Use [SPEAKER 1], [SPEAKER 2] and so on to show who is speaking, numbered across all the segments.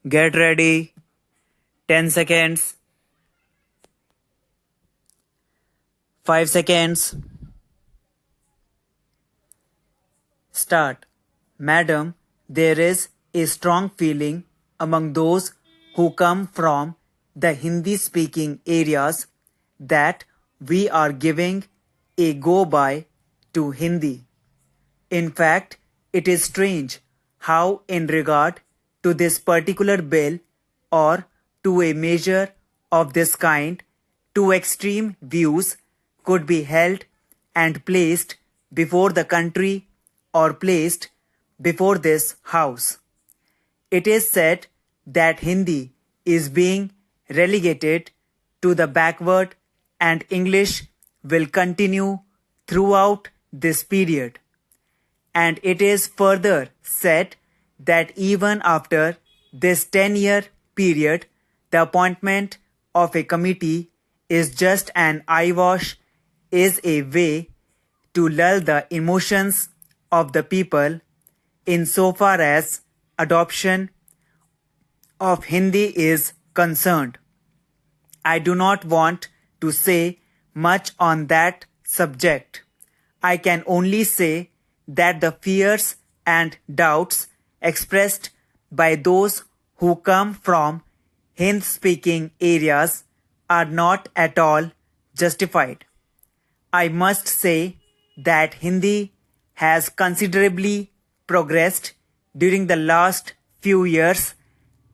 [SPEAKER 1] Get ready. 10 seconds. 5 seconds. Start. Madam, there is a strong feeling among those who come from the Hindi-speaking areas that we are giving a go-by to Hindi. In fact, it is strange how in regard to this particular bill or to a measure of this kind, two extreme views could be held and placed before the country or placed before this house. It is said that Hindi is being relegated to the backward and English will continue throughout this period. And it is further said that even after this 10-year period, the appointment of a committee is just an eyewash, is a way to lull the emotions of the people insofar as adoption of Hindi is concerned. I do not want to say much on that subject. I can only say that the fears and doubts expressed by those who come from Hindi-speaking areas are not at all justified. I must say that Hindi has considerably progressed during the last few years,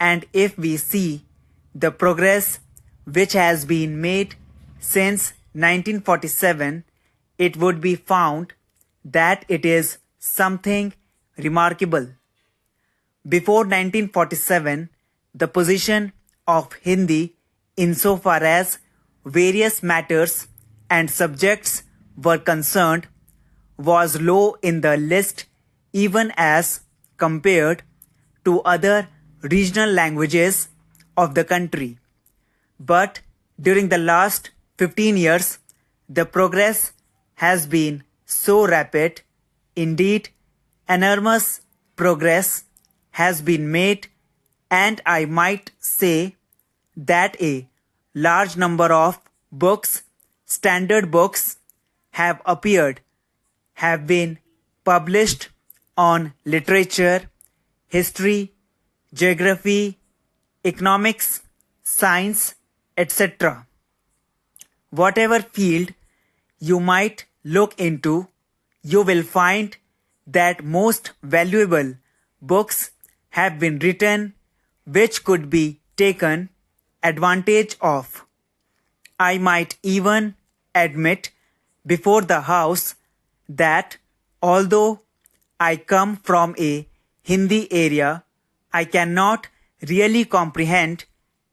[SPEAKER 1] and if we see the progress which has been made since 1947, it would be found that it is something remarkable. Before 1947, the position of Hindi insofar as various matters and subjects were concerned was low in the list even as compared to other regional languages of the country. But during the last 15 years, the progress has been so rapid, indeed enormous progress has been made, and I might say that a large number of books, standard books, have appeared, have been published on literature, history, geography, economics, science, etc. Whatever field you might look into, you will find that most valuable books have been written which could be taken advantage of. I might even admit before the house that although I come from a Hindi area, I cannot really comprehend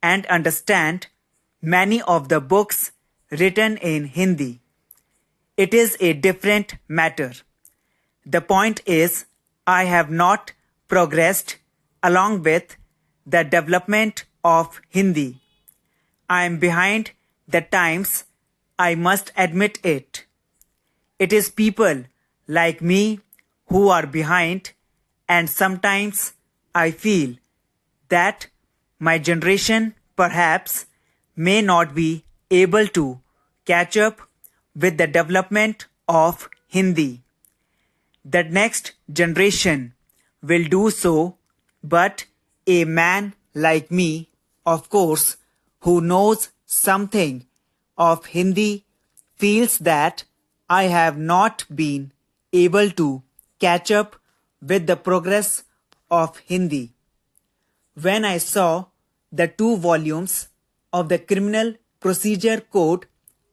[SPEAKER 1] and understand many of the books written in Hindi. It is a different matter. The point is, I have not progressed along with the development of Hindi. I am behind the times, I must admit it. It is people like me who are behind, and sometimes I feel that my generation perhaps may not be able to catch up with the development of Hindi. The next generation will do so, but a man like me, of course, who knows something of Hindi, feels that I have not been able to catch up with the progress of Hindi. When I saw the 2 volumes of the Criminal Procedure Code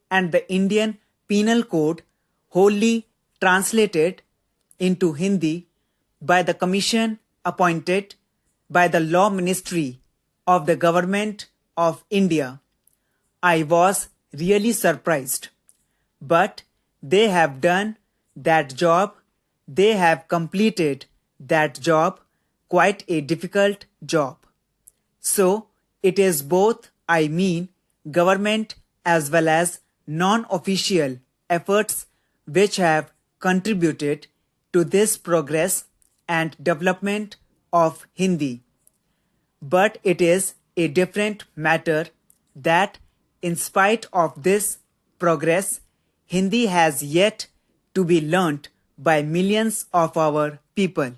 [SPEAKER 1] and the Indian Penal Code wholly translated into Hindi by the commission appointed by the Law Ministry of the Government of India, I was really surprised. But they have done that job, they have completed that job, quite a difficult job. So, it is both, I mean, government as well as non-official efforts which have contributed to this progress and development of Hindi. But it is a different matter that, in spite of this progress, Hindi has yet to be learnt by millions of our people.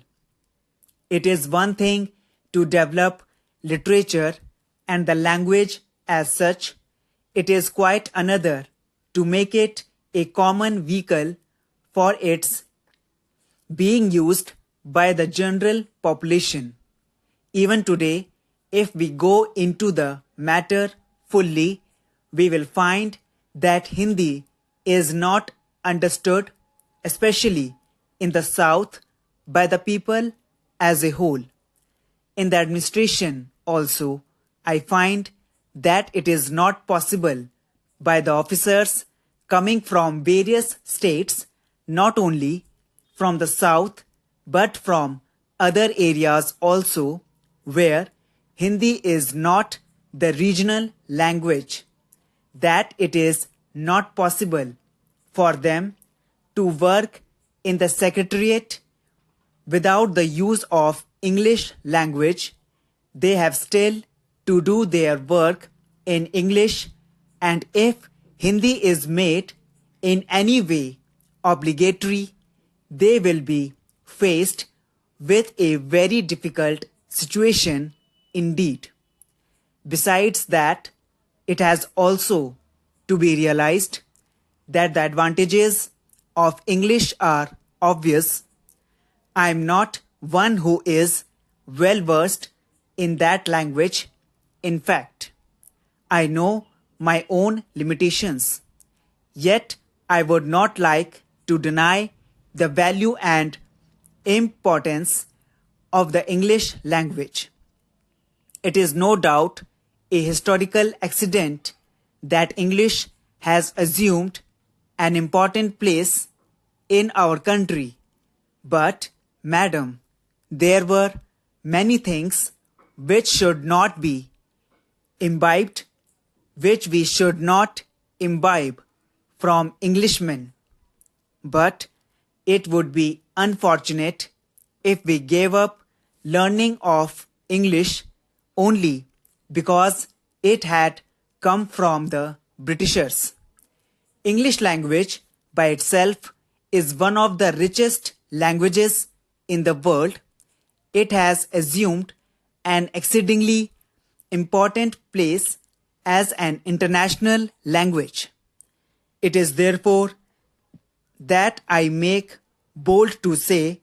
[SPEAKER 1] It is one thing to develop literature and the language as such. It is quite another to make it a common vehicle for its being used by the general population. Even today, if we go into the matter fully, we will find that Hindi is not understood, especially in the South, by the people as a whole. In the administration also, I find that it is not possible by the officers coming from various states, not only from the south but from other areas also, where Hindi is not the regional language, that it is not possible for them to work in the secretariat without the use of English language. They have still to do their work in English, and if Hindi is made in any way obligatory, they will be faced with a very difficult situation indeed. Besides that, it has also to be realized that the advantages of English are obvious. I am not one who is well versed in that language. In fact, I know my own limitations. Yet, I would not like to deny the value and importance of the English language. It is no doubt a historical accident that English has assumed an important place in our country. But, madam, there were many things which should not be imbibed, which we should not imbibe from Englishmen. But it would be unfortunate if we gave up learning of English only because it had come from the Britishers. English language by itself is one of the richest languages in the world. It has assumed an exceedingly important place as an international language. It is therefore that I make bold to say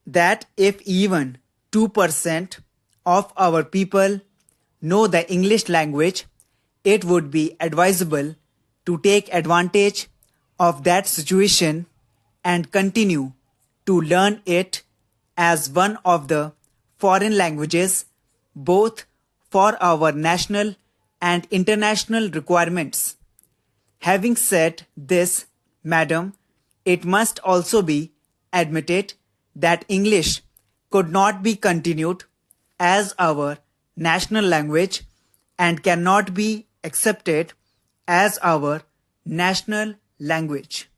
[SPEAKER 1] that if even 2% of our people know the English language, it would be advisable to take advantage of that situation and continue to learn it as one of the foreign languages, both for our national and international requirements. Having said this, madam, it must also be admitted that English could not be continued as our national language and cannot be accepted as our national language.